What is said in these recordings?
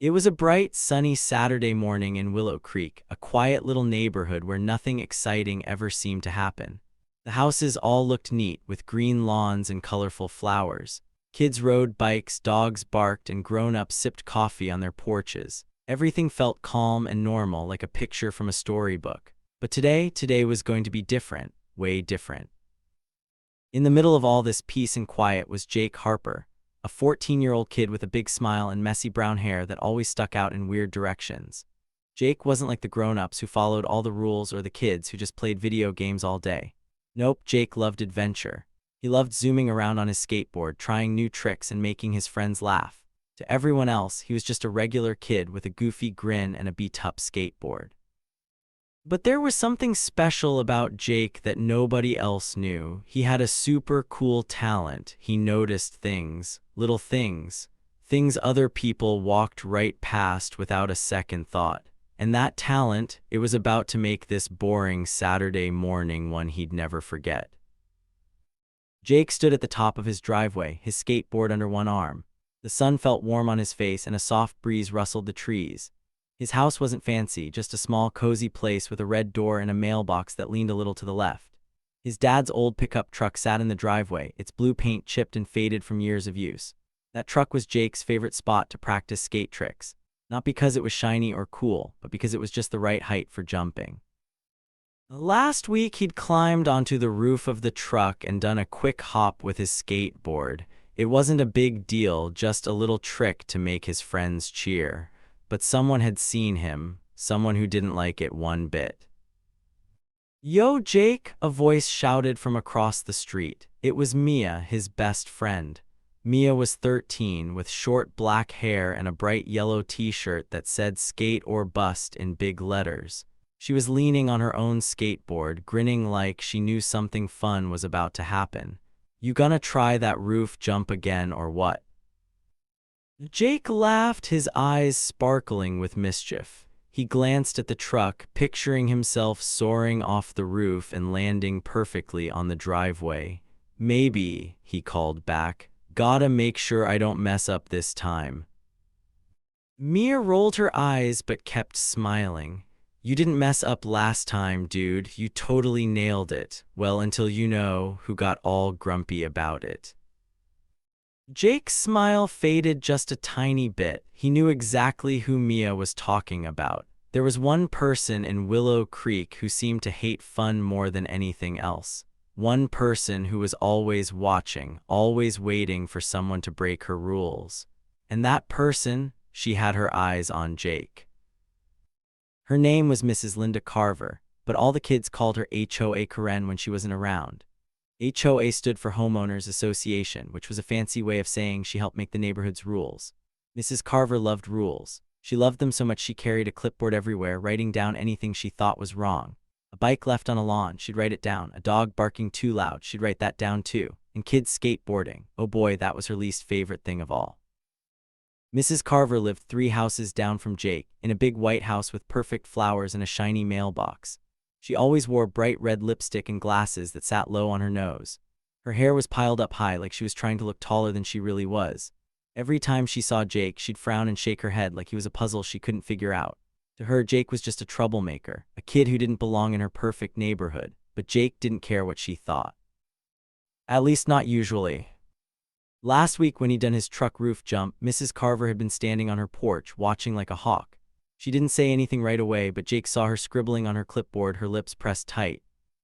It was a bright, sunny Saturday morning in Willow Creek, a quiet little neighborhood where nothing exciting ever seemed to happen. The houses all looked neat, with green lawns and colorful flowers. Kids rode bikes, dogs barked, and grown-ups sipped coffee on their porches. Everything felt calm and normal, like a picture from a storybook. But today was going to be different, way different. In the middle of all this peace and quiet was Jake Harper, a 14-year-old kid with a big smile and messy brown hair that always stuck out in weird directions. Jake wasn't like the grown-ups who followed all the rules or the kids who just played video games all day. Nope, Jake loved adventure. He loved zooming around on his skateboard, trying new tricks and making his friends laugh. To everyone else, he was just a regular kid with a goofy grin and a beat-up skateboard. But there was something special about Jake that nobody else knew. He had a super cool talent. He noticed things, little things, things other people walked right past without a second thought. And that talent, it was about to make this boring Saturday morning one he'd never forget. Jake stood at the top of his driveway, his skateboard under one arm. The sun felt warm on his face and a soft breeze rustled the trees. His house wasn't fancy, just a small, cozy place with a red door and a mailbox that leaned a little to the left. His dad's old pickup truck sat in the driveway, its blue paint chipped and faded from years of use. That truck was Jake's favorite spot to practice skate tricks, not because it was shiny or cool, but because it was just the right height for jumping. Last week, he'd climbed onto the roof of the truck and done a quick hop with his skateboard. It wasn't a big deal, just a little trick to make his friends cheer. But someone had seen him, someone who didn't like it one bit. "Yo, Jake!" a voice shouted from across the street. It was Mia, his best friend. Mia was 13, with short black hair and a bright yellow t-shirt that said "Skate or Bust" in big letters. She was leaning on her own skateboard, grinning like she knew something fun was about to happen. "You gonna try that roof jump again or what?" Jake laughed, his eyes sparkling with mischief. He glanced at the truck, picturing himself soaring off the roof and landing perfectly on the driveway. "Maybe," he called back. "Gotta make sure I don't mess up this time." Mia rolled her eyes but kept smiling. "You didn't mess up last time, dude. You totally nailed it. Well, until you know who got all grumpy about it." Jake's smile faded just a tiny bit. He knew exactly who Mia was talking about. There was one person in Willow Creek who seemed to hate fun more than anything else. One person who was always watching, always waiting for someone to break her rules. And that person, she had her eyes on Jake. Her name was Mrs. Linda Carver, but all the kids called her HOA Karen when she wasn't around. HOA stood for Homeowners Association, which was a fancy way of saying she helped make the neighborhood's rules. Mrs. Carver loved rules. She loved them so much she carried a clipboard everywhere, writing down anything she thought was wrong. A bike left on a lawn, she'd write it down. A dog barking too loud, she'd write that down too. And kids skateboarding, oh boy, that was her least favorite thing of all. Mrs. Carver lived 3 houses down from Jake, in a big white house with perfect flowers and a shiny mailbox. She always wore bright red lipstick and glasses that sat low on her nose. Her hair was piled up high like she was trying to look taller than she really was. Every time she saw Jake, she'd frown and shake her head like he was a puzzle she couldn't figure out. To her, Jake was just a troublemaker, a kid who didn't belong in her perfect neighborhood, but Jake didn't care what she thought. At least not usually. Last week when he'd done his truck roof jump, Mrs. Carver had been standing on her porch, watching like a hawk. She didn't say anything right away, but Jake saw her scribbling on her clipboard, her lips pressed tight.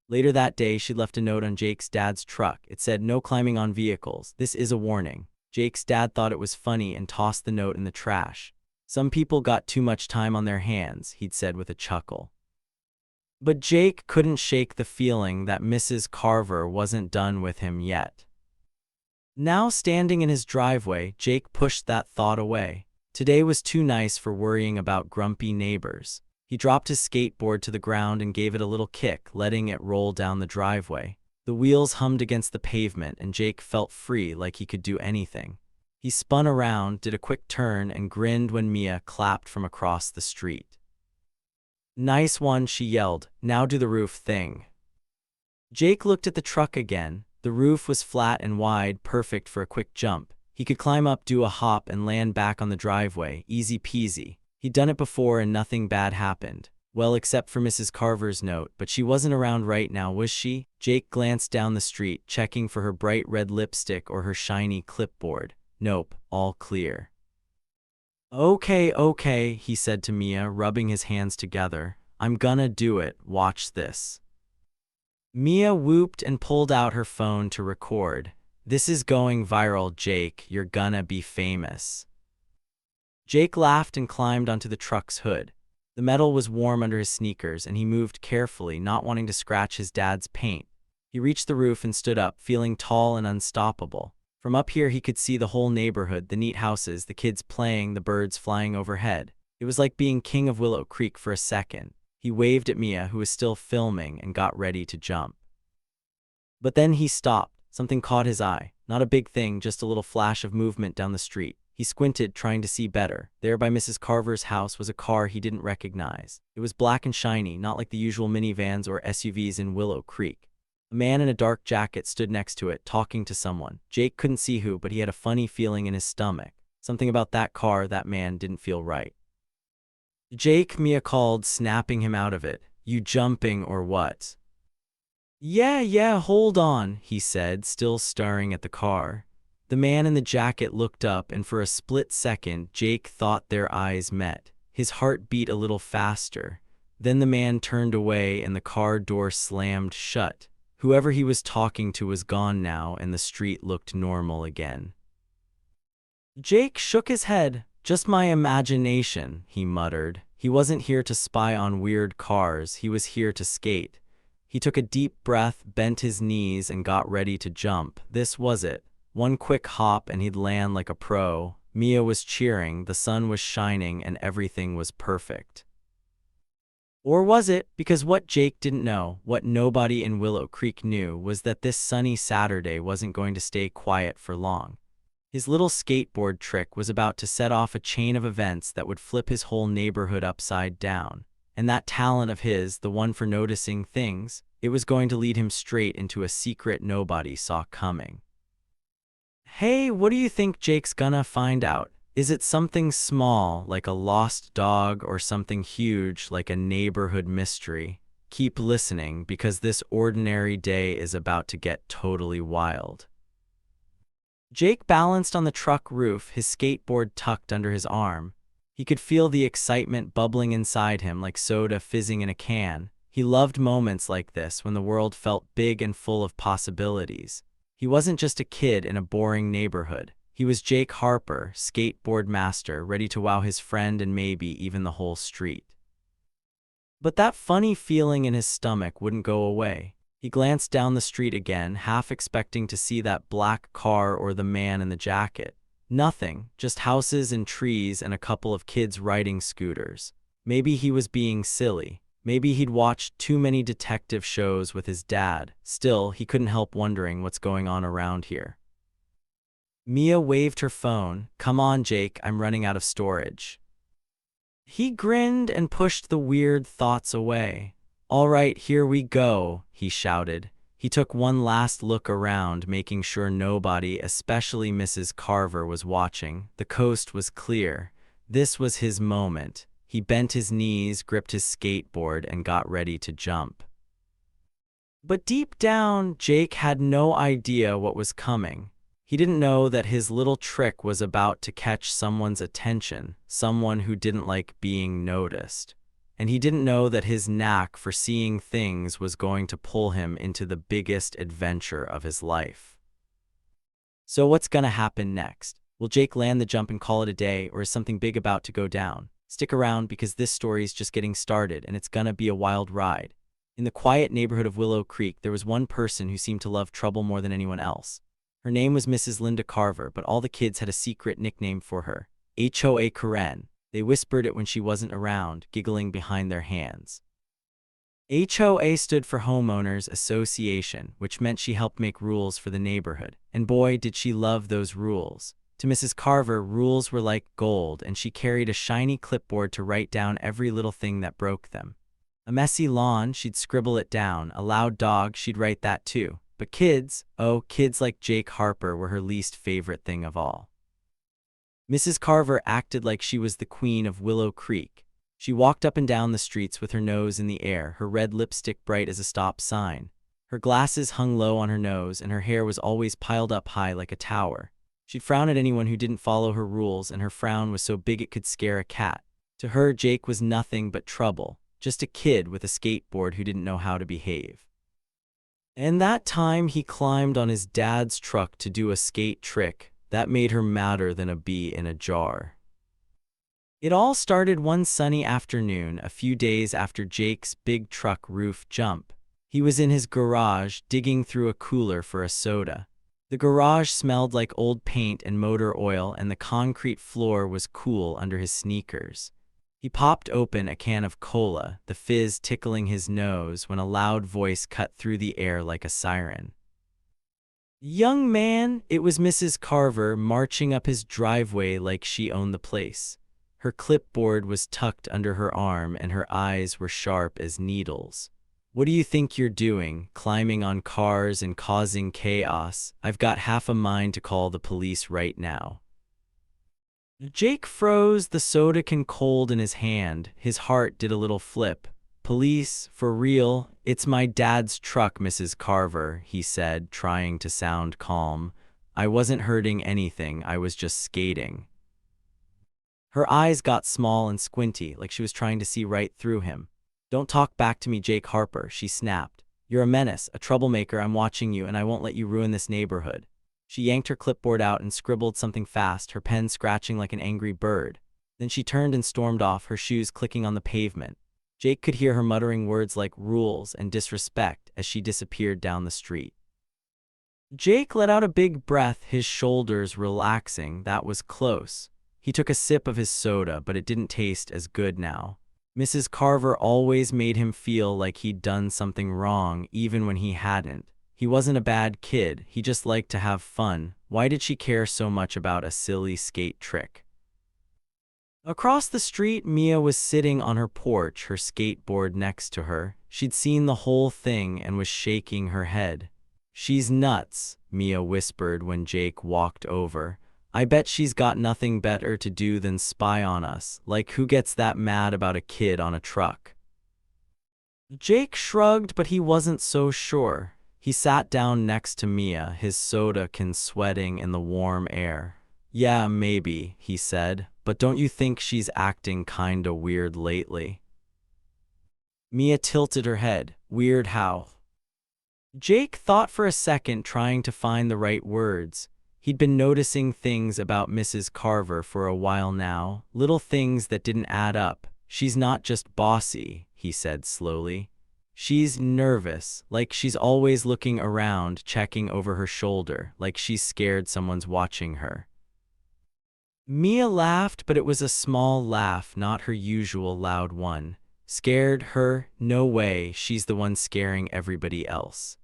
Later that day, she'd left a note on Jake's dad's truck. It said, "No climbing on vehicles. This is a warning." Jake's dad thought it was funny and tossed the note in the trash. "Some people got too much time on their hands," he'd said with a chuckle. But Jake couldn't shake the feeling that Mrs. Carver wasn't done with him yet. Now standing in his driveway, Jake pushed that thought away. Today was too nice for worrying about grumpy neighbors. He dropped his skateboard to the ground and gave it a little kick, letting it roll down the driveway. The wheels hummed against the pavement, and Jake felt free, like he could do anything. He spun around, did a quick turn, and grinned when Mia clapped from across the street. "Nice one," she yelled. "Now do the roof thing." Jake looked at the truck again. The roof was flat and wide, perfect for a quick jump. He could climb up, do a hop, and land back on the driveway, easy peasy. He'd done it before and nothing bad happened. Well, except for Mrs. Carver's note, but she wasn't around right now, was she? Jake glanced down the street, checking for her bright red lipstick or her shiny clipboard. Nope, all clear. Okay, he said to Mia, rubbing his hands together. I'm gonna do it, watch this. Mia whooped and pulled out her phone to record. This is going viral, Jake, you're gonna be famous. Jake laughed and climbed onto the truck's hood. The metal was warm under his sneakers, and he moved carefully, not wanting to scratch his dad's paint. He reached the roof and stood up, feeling tall and unstoppable. From up here he could see the whole neighborhood, the neat houses, the kids playing, the birds flying overhead. It was like being king of Willow Creek for a second. He waved at Mia, who was still filming, and got ready to jump. But then he stopped. Something caught his eye. Not a big thing, just a little flash of movement down the street. He squinted, trying to see better. There by Mrs. Carver's house was a car he didn't recognize. It was black and shiny, not like the usual minivans or SUVs in Willow Creek. A man in a dark jacket stood next to it, talking to someone. Jake couldn't see who, but he had a funny feeling in his stomach. Something about that car, that man, didn't feel right. Jake, Mia called, snapping him out of it. You jumping or what? Yeah, hold on, he said, still staring at the car. The man in the jacket looked up, and for a split second, Jake thought their eyes met. His heart beat a little faster. Then the man turned away and the car door slammed shut. Whoever he was talking to was gone now, and the street looked normal again. Jake shook his head. Just my imagination, he muttered. He wasn't here to spy on weird cars, he was here to skate. He took a deep breath, bent his knees, and got ready to jump. This was it. One quick hop and he'd land like a pro. Mia was cheering, the sun was shining, and everything was perfect. Or was it? Because what Jake didn't know, what nobody in Willow Creek knew, was that this sunny Saturday wasn't going to stay quiet for long. His little skateboard trick was about to set off a chain of events that would flip his whole neighborhood upside down. And that talent of his, the one for noticing things, it was going to lead him straight into a secret nobody saw coming. Hey, what do you think Jake's gonna find out? Is it something small, like a lost dog, or something huge, like a neighborhood mystery? Keep listening, because this ordinary day is about to get totally wild. Jake balanced on the truck roof, his skateboard tucked under his arm. He could feel the excitement bubbling inside him like soda fizzing in a can. He loved moments like this when the world felt big and full of possibilities. He wasn't just a kid in a boring neighborhood. He was Jake Harper, skateboard master, ready to wow his friend and maybe even the whole street. But that funny feeling in his stomach wouldn't go away. He glanced down the street again, half expecting to see that black car or the man in the jacket. Nothing, just houses and trees and a couple of kids riding scooters. Maybe he was being silly. Maybe he'd watched too many detective shows with his dad. Still, he couldn't help wondering what's going on around here. Mia waved her phone. Come on, Jake, I'm running out of storage. He grinned and pushed the weird thoughts away. All right, here we go, he shouted. He took one last look around, making sure nobody, especially Mrs. Carver, was watching. The coast was clear. This was his moment. He bent his knees, gripped his skateboard, and got ready to jump. But deep down, Jake had no idea what was coming. He didn't know that his little trick was about to catch someone's attention, someone who didn't like being noticed. And he didn't know that his knack for seeing things was going to pull him into the biggest adventure of his life. So what's gonna happen next? Will Jake land the jump and call it a day, or is something big about to go down? Stick around, because this story's just getting started and it's gonna be a wild ride. In the quiet neighborhood of Willow Creek, there was one person who seemed to love trouble more than anyone else. Her name was Mrs. Linda Carver, but all the kids had a secret nickname for her, HOA Karen. They whispered it when she wasn't around, giggling behind their hands. HOA stood for Homeowners Association, which meant she helped make rules for the neighborhood. And boy, did she love those rules. To Mrs. Carver, rules were like gold, and she carried a shiny clipboard to write down every little thing that broke them. A messy lawn, she'd scribble it down. A loud dog, she'd write that too. But kids, oh, kids like Jake Harper were her least favorite thing of all. Mrs. Carver acted like she was the queen of Willow Creek. She walked up and down the streets with her nose in the air, her red lipstick bright as a stop sign. Her glasses hung low on her nose, and her hair was always piled up high like a tower. She'd frown at anyone who didn't follow her rules, and her frown was so big it could scare a cat. To her, Jake was nothing but trouble, just a kid with a skateboard who didn't know how to behave. And that time he climbed on his dad's truck to do a skate trick that made her madder than a bee in a jar. It all started one sunny afternoon, a few days after Jake's big truck roof jump. He was in his garage, digging through a cooler for a soda. The garage smelled like old paint and motor oil, and the concrete floor was cool under his sneakers. He popped open a can of cola, the fizz tickling his nose, when a loud voice cut through the air like a siren. "Young man," it was Mrs. Carver, marching up his driveway like she owned the place. Her clipboard was tucked under her arm, and her eyes were sharp as needles. "What do you think you're doing, climbing on cars and causing chaos? I've got half a mind to call the police right now." Jake froze, the soda can cold in his hand. His heart did a little flip. "Police? For real? It's my dad's truck, Mrs. Carver," he said, trying to sound calm. "I wasn't hurting anything, I was just skating." Her eyes got small and squinty, like she was trying to see right through him. "Don't talk back to me, Jake Harper," she snapped. "You're a menace, a troublemaker. I'm watching you, and I won't let you ruin this neighborhood." She yanked her clipboard out and scribbled something fast, her pen scratching like an angry bird. Then she turned and stormed off, her shoes clicking on the pavement. Jake could hear her muttering words like rules and disrespect as she disappeared down the street. Jake let out a big breath, his shoulders relaxing. That was close. He took a sip of his soda, but it didn't taste as good now. Mrs. Carver always made him feel like he'd done something wrong, even when he hadn't. He wasn't a bad kid, he just liked to have fun. Why did she care so much about a silly skate trick? Across the street, Mia was sitting on her porch, her skateboard next to her. She'd seen the whole thing and was shaking her head. "She's nuts," Mia whispered when Jake walked over. "I bet she's got nothing better to do than spy on us. Like, who gets that mad about a kid on a truck?" Jake shrugged, but he wasn't so sure. He sat down next to Mia, his soda can sweating in the warm air. "Yeah, maybe," he said, "but don't you think she's acting kinda weird lately?" Mia tilted her head. "Weird how?" Jake thought for a second, trying to find the right words. He'd been noticing things about Mrs. Carver for a while now, little things that didn't add up. "She's not just bossy," he said slowly. "She's nervous, like she's always looking around, checking over her shoulder, like she's scared someone's watching her." Mia laughed, but it was a small laugh, not her usual loud one. "Scared her? No way, she's the one scaring everybody else."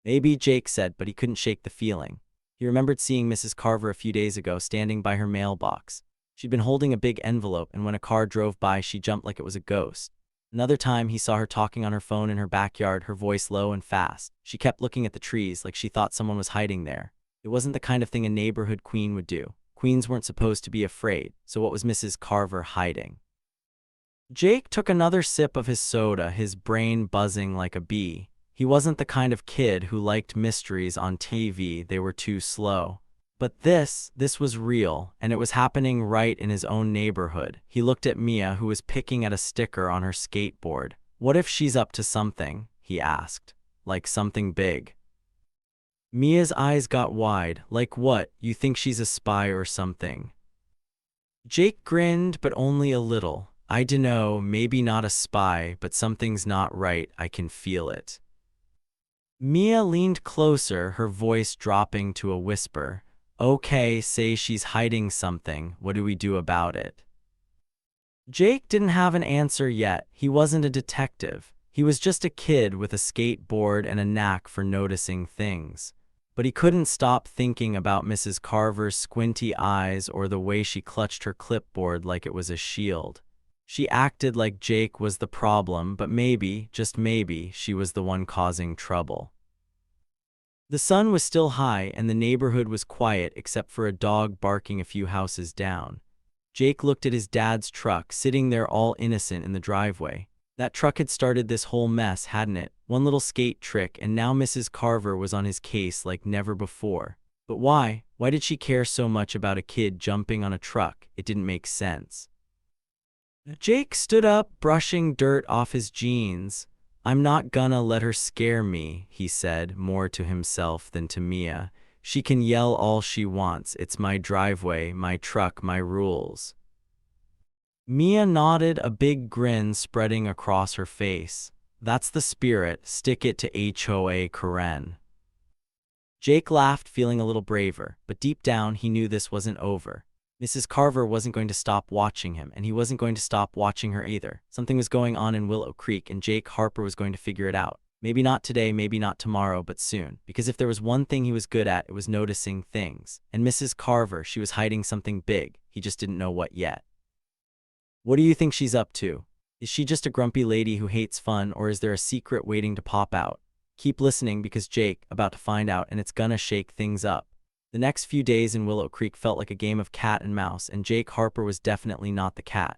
"Maybe," Jake said, but he couldn't shake the feeling. He remembered seeing Mrs. Carver a few days ago, standing by her mailbox. She'd been holding a big envelope, and when a car drove by, she jumped like it was a ghost. Another time, he saw her talking on her phone in her backyard, her voice low and fast. She kept looking at the trees like she thought someone was hiding there. It wasn't the kind of thing a neighborhood queen would do. Queens weren't supposed to be afraid, so what was Mrs. Carver hiding? Jake took another sip of his soda, his brain buzzing like a bee. He wasn't the kind of kid who liked mysteries on TV, they were too slow. But this was real, and it was happening right in his own neighborhood. He looked at Mia, who was picking at a sticker on her skateboard. "What if she's up to something?" he asked. "Like something big?" Mia's eyes got wide. "Like what? You think she's a spy or something?" Jake grinned, but only a little. "I dunno, maybe not a spy, but something's not right, I can feel it." Mia leaned closer, her voice dropping to a whisper. "Okay, say she's hiding something. What do we do about it?" Jake didn't have an answer yet. He wasn't a detective. He was just a kid with a skateboard and a knack for noticing things. But he couldn't stop thinking about Mrs. Carver's squinty eyes or the way she clutched her clipboard like it was a shield. She acted like Jake was the problem, but maybe, just maybe, she was the one causing trouble. The sun was still high and the neighborhood was quiet except for a dog barking a few houses down. Jake looked at his dad's truck sitting there all innocent in the driveway. That truck had started this whole mess, hadn't it? One little skate trick, and now Mrs. Carver was on his case like never before. But why? Why did she care so much about a kid jumping on a truck? It didn't make sense. Jake stood up, brushing dirt off his jeans. "I'm not gonna let her scare me," he said, more to himself than to Mia. "She can yell all she wants. It's my driveway, my truck, my rules." Mia nodded, a big grin spreading across her face. "That's the spirit. Stick it to HOA, Karen." Jake laughed, feeling a little braver, but deep down he knew this wasn't over. Mrs. Carver wasn't going to stop watching him, and he wasn't going to stop watching her either. Something was going on in Willow Creek, and Jake Harper was going to figure it out. Maybe not today, maybe not tomorrow, but soon. Because if there was one thing he was good at, it was noticing things. And Mrs. Carver, she was hiding something big. He just didn't know what yet. What do you think she's up to? Is she just a grumpy lady who hates fun, or is there a secret waiting to pop out? Keep listening, because Jake about to find out, and it's gonna shake things up. The next few days in Willow Creek felt like a game of cat and mouse, and Jake Harper was definitely not the cat.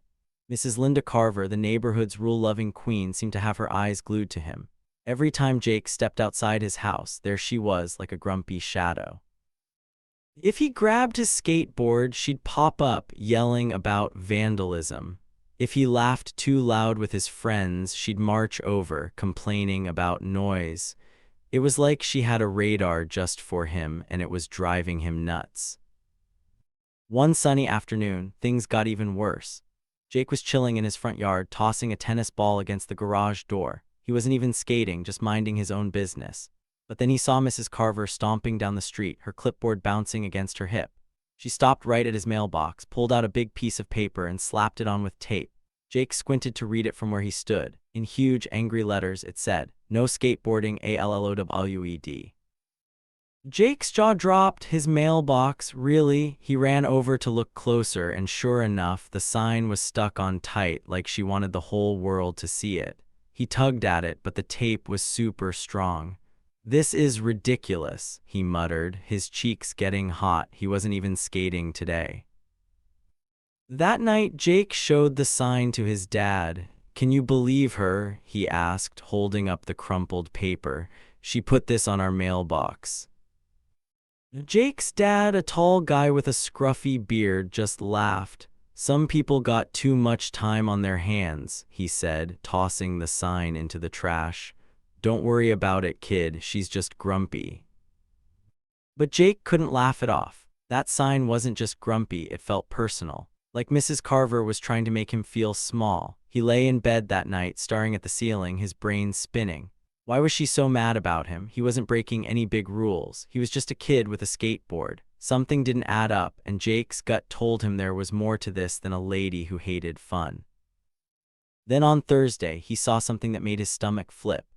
Mrs. Linda Carver, the neighborhood's rule-loving queen, seemed to have her eyes glued to him. Every time Jake stepped outside his house, there she was, like a grumpy shadow. If he grabbed his skateboard, she'd pop up, yelling about vandalism. If he laughed too loud with his friends, she'd march over, complaining about noise. It was like she had a radar just for him, and it was driving him nuts. One sunny afternoon, things got even worse. Jake was chilling in his front yard, tossing a tennis ball against the garage door. He wasn't even skating, just minding his own business. But then he saw Mrs. Carver stomping down the street, her clipboard bouncing against her hip. She stopped right at his mailbox, pulled out a big piece of paper, and slapped it on with tape. Jake squinted to read it from where he stood. In huge, angry letters, it said, "No skateboarding, ALLOWED." Jake's jaw dropped. His mailbox, really? He ran over to look closer, and sure enough, the sign was stuck on tight, like she wanted the whole world to see it. He tugged at it, but the tape was super strong. "This is ridiculous," he muttered, his cheeks getting hot. He wasn't even skating today. That night, Jake showed the sign to his dad. "Can you believe her?" he asked, holding up the crumpled paper. "She put this on our mailbox." Jake's dad, a tall guy with a scruffy beard, just laughed. "Some people got too much time on their hands," he said, tossing the sign into the trash. "Don't worry about it, kid. She's just grumpy." But Jake couldn't laugh it off. That sign wasn't just grumpy, it felt personal. Like Mrs. Carver was trying to make him feel small. He lay in bed that night, staring at the ceiling, his brain spinning. Why was she so mad about him? He wasn't breaking any big rules. He was just a kid with a skateboard. Something didn't add up, and Jake's gut told him there was more to this than a lady who hated fun. Then on Thursday, he saw something that made his stomach flip.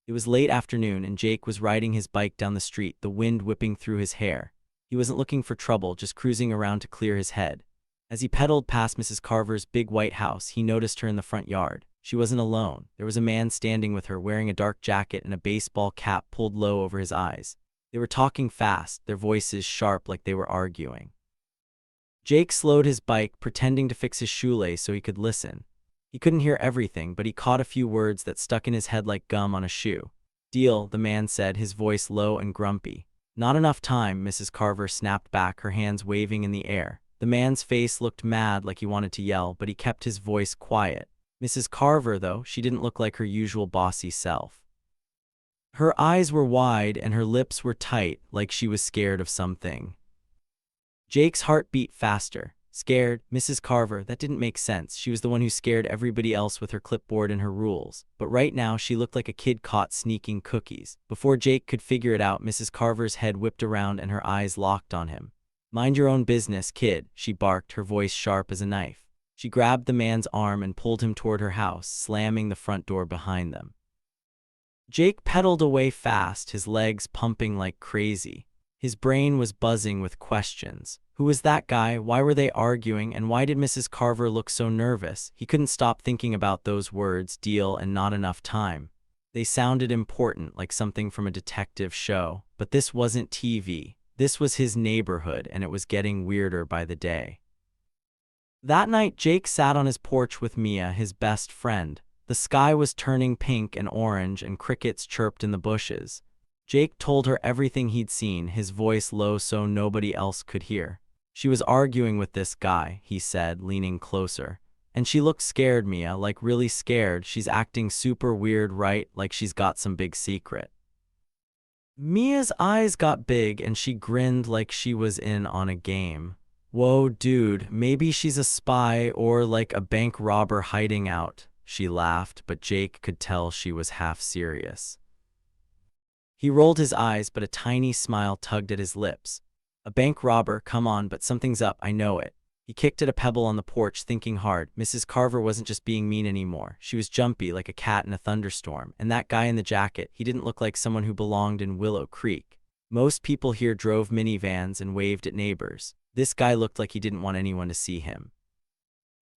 It was late afternoon, and Jake was riding his bike down the street, the wind whipping through his hair. He wasn't looking for trouble, just cruising around to clear his head. As he pedaled past Mrs. Carver's big white house, he noticed her in the front yard. She wasn't alone. There was a man standing with her, wearing a dark jacket and a baseball cap pulled low over his eyes. They were talking fast, their voices sharp like they were arguing. Jake slowed his bike, pretending to fix his shoelace so he could listen. He couldn't hear everything, but he caught a few words that stuck in his head like gum on a shoe. "Deal," the man said, his voice low and grumpy. "Not enough time," Mrs. Carver snapped back, her hands waving in the air. The man's face looked mad, like he wanted to yell, but he kept his voice quiet. Mrs. Carver, though, she didn't look like her usual bossy self. Her eyes were wide and her lips were tight, like she was scared of something. Jake's heart beat faster. Scared? Mrs. Carver, that didn't make sense. She was the one who scared everybody else with her clipboard and her rules. But right now, she looked like a kid caught sneaking cookies. Before Jake could figure it out, Mrs. Carver's head whipped around and her eyes locked on him. "Mind your own business, kid," she barked, her voice sharp as a knife. She grabbed the man's arm and pulled him toward her house, slamming the front door behind them. Jake pedaled away fast, his legs pumping like crazy. His brain was buzzing with questions. Who was that guy? Why were they arguing? And why did Mrs. Carver look so nervous? He couldn't stop thinking about those words, "deal" and "not enough time." They sounded important, like something from a detective show. but this wasn't TV. This was his neighborhood, and it was getting weirder by the day. That night, Jake sat on his porch with Mia, his best friend. The sky was turning pink and orange, and crickets chirped in the bushes. Jake told her everything he'd seen, his voice low so nobody else could hear. She was arguing with this guy, he said, leaning closer. And she looked scared, Mia, like really scared. She's acting super weird, right? Like she's got some big secret. Mia's eyes got big and she grinned like she was in on a game. Whoa, dude, maybe she's a spy or like a bank robber hiding out. She laughed, but Jake could tell she was half serious. He rolled his eyes, but a tiny smile tugged at his lips. A bank robber, come on, but something's up, I know it. He kicked at a pebble on the porch, thinking hard. Mrs. Carver wasn't just being mean anymore. She was jumpy, like a cat in a thunderstorm. And that guy in the jacket, he didn't look like someone who belonged in Willow Creek. Most people here drove minivans and waved at neighbors. This guy looked like he didn't want anyone to see him.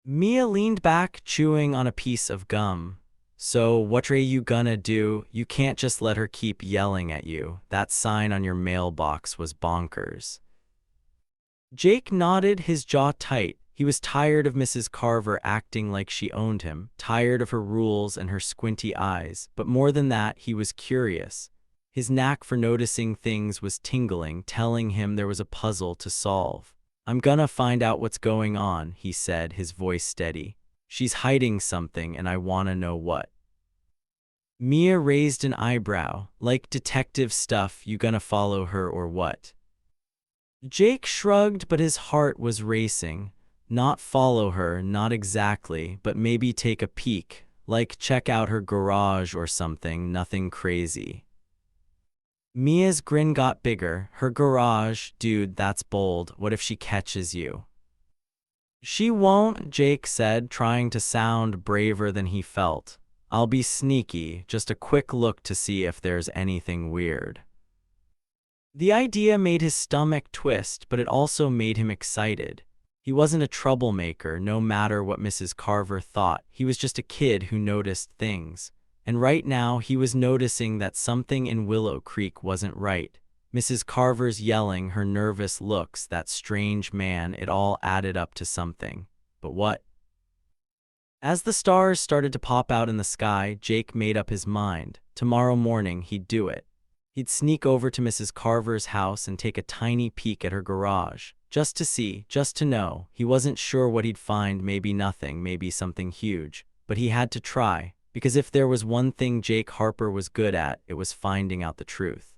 Mia leaned back, chewing on a piece of gum. So, what are you gonna do? You can't just let her keep yelling at you. That sign on your mailbox was bonkers. Jake nodded, his jaw tight. He was tired of Mrs. Carver acting like she owned him, tired of her rules and her squinty eyes, but more than that, he was curious. His knack for noticing things was tingling, telling him there was a puzzle to solve. I'm gonna find out what's going on, he said, his voice steady. She's hiding something and I wanna know what. Mia raised an eyebrow. Like detective stuff, you gonna follow her or what? Jake shrugged, but his heart was racing. Not follow her, not exactly, but maybe take a peek. Like check out her garage or something, nothing crazy. Mia's grin got bigger. Her garage? Dude, that's bold. What if she catches you? She won't, Jake said, trying to sound braver than he felt. I'll be sneaky, just a quick look to see if there's anything weird. The idea made his stomach twist, but it also made him excited. He wasn't a troublemaker, no matter what Mrs. Carver thought. He was just a kid who noticed things. And right now, he was noticing that something in Willow Creek wasn't right. Mrs. Carver's yelling, her nervous looks, that strange man, it all added up to something. But what? As the stars started to pop out in the sky, Jake made up his mind. Tomorrow morning, he'd do it. He'd sneak over to Mrs. Carver's house and take a tiny peek at her garage. Just to see, just to know. He wasn't sure what he'd find, maybe nothing, maybe something huge. But he had to try, because if there was one thing Jake Harper was good at, it was finding out the truth.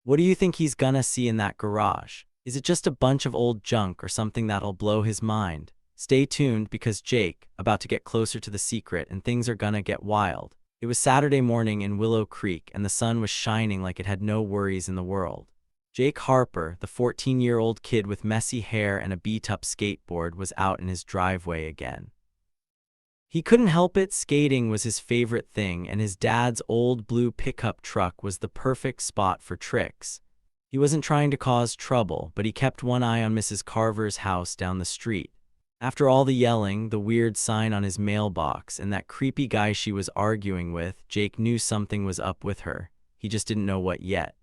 What do you think he's gonna see in that garage? Is it just a bunch of old junk or something that'll blow his mind? Stay tuned, because Jake, about to get closer to the secret and things are gonna get wild. It was Saturday morning in Willow Creek, and the sun was shining like it had no worries in the world. Jake Harper, the 14-year-old kid with messy hair and a beat-up skateboard, was out in his driveway again. He couldn't help it, skating was his favorite thing, and his dad's old blue pickup truck was the perfect spot for tricks. He wasn't trying to cause trouble, but he kept one eye on Mrs. Carver's house down the street. After all the yelling, the weird sign on his mailbox, and that creepy guy she was arguing with, Jake knew something was up with her. He just didn't know what yet.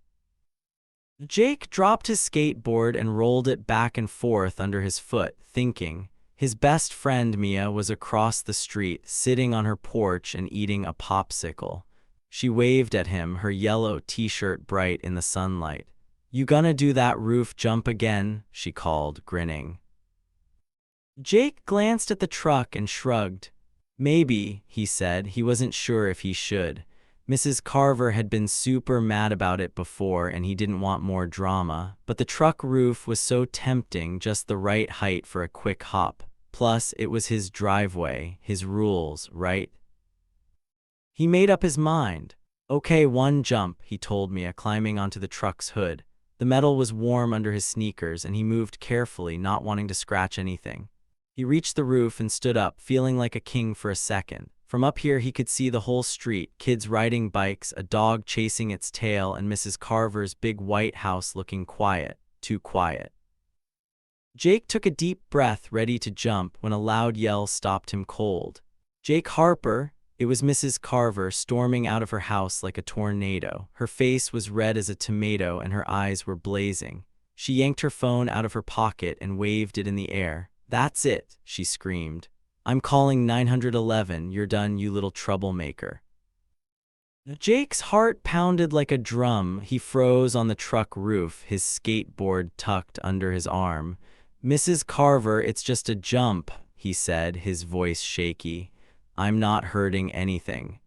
Jake dropped his skateboard and rolled it back and forth under his foot, thinking. His best friend, Mia, was across the street, sitting on her porch and eating a popsicle. She waved at him, her yellow t-shirt bright in the sunlight. You gonna do that roof jump again? She called, grinning. Jake glanced at the truck and shrugged. Maybe, he said. He wasn't sure if he should. Mrs. Carver had been super mad about it before and he didn't want more drama, but the truck roof was so tempting, just the right height for a quick hop. Plus, it was his driveway, his rules, right? He made up his mind. Okay, one jump, he told Mia, climbing onto the truck's hood. The metal was warm under his sneakers and he moved carefully, not wanting to scratch anything. He reached the roof and stood up, feeling like a king for a second. From up here he could see the whole street, kids riding bikes, a dog chasing its tail, and Mrs. Carver's big white house looking quiet, too quiet. Jake took a deep breath, ready to jump, when a loud yell stopped him cold. Jake Harper, It was Mrs. Carver storming out of her house like a tornado. Her face was red as a tomato and her eyes were blazing. She yanked her phone out of her pocket and waved it in the air. "That's it," she screamed. "I'm calling 911. You're done, you little troublemaker." Jake's heart pounded like a drum. He froze on the truck roof, his skateboard tucked under his arm. "Mrs. Carver, it's just a jump," he said, his voice shaky. "I'm not hurting anything."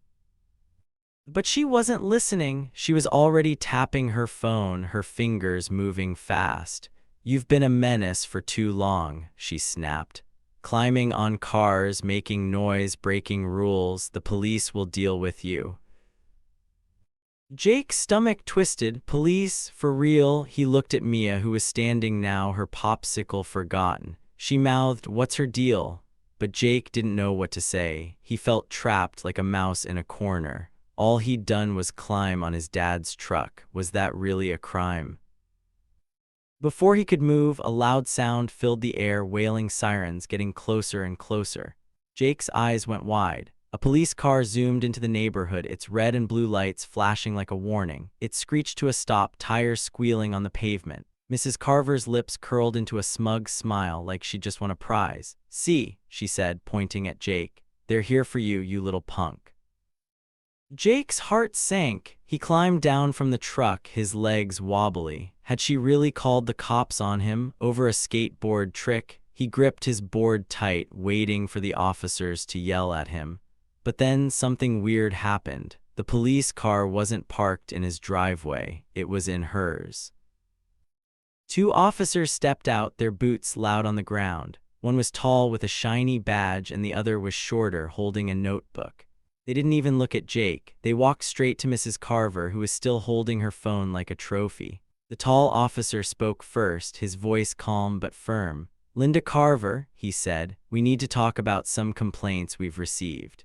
But she wasn't listening. She was already tapping her phone, her fingers moving fast. "You've been a menace for too long," she snapped. "Climbing on cars, making noise, breaking rules. The police will deal with you." Jake's stomach twisted. "Police? For real?" He looked at Mia, who was standing now, her popsicle forgotten. She mouthed, "What's her deal?" But Jake didn't know what to say. He felt trapped like a mouse in a corner. All he'd done was climb on his dad's truck. Was that really a crime? Before he could move, a loud sound filled the air, wailing sirens getting closer and closer. Jake's eyes went wide. A police car zoomed into the neighborhood, its red and blue lights flashing like a warning. It screeched to a stop, tires squealing on the pavement. Mrs. Carver's lips curled into a smug smile, like she'd just won a prize. "See," she said, pointing at Jake. "They're here for you, you little punk." Jake's heart sank. He climbed down from the truck, his legs wobbly. Had she really called the cops on him over a skateboard trick? He gripped his board tight, waiting for the officers to yell at him. But then something weird happened. The police car wasn't parked in his driveway. It was in hers. Two officers stepped out, their boots loud on the ground. One was tall with a shiny badge and the other was shorter, holding a notebook. They didn't even look at Jake. They walked straight to Mrs. Carver, who was still holding her phone like a trophy. The tall officer spoke first, his voice calm but firm. "Linda Carver," he said, "we need to talk about some complaints we've received."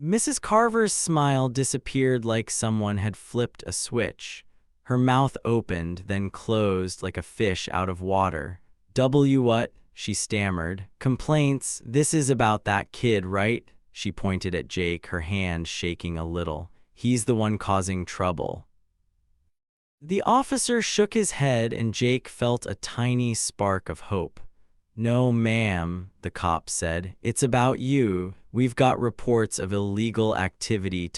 Mrs. Carver's smile disappeared like someone had flipped a switch. Her mouth opened, then closed like a fish out of water. What?" she stammered. "Complaints? This is about that kid, right?" She pointed at Jake, her hand shaking a little. "He's the one causing trouble." The officer shook his head and Jake felt a tiny spark of hope. "No, ma'am," the cop said. "It's about you. We've got reports of illegal activity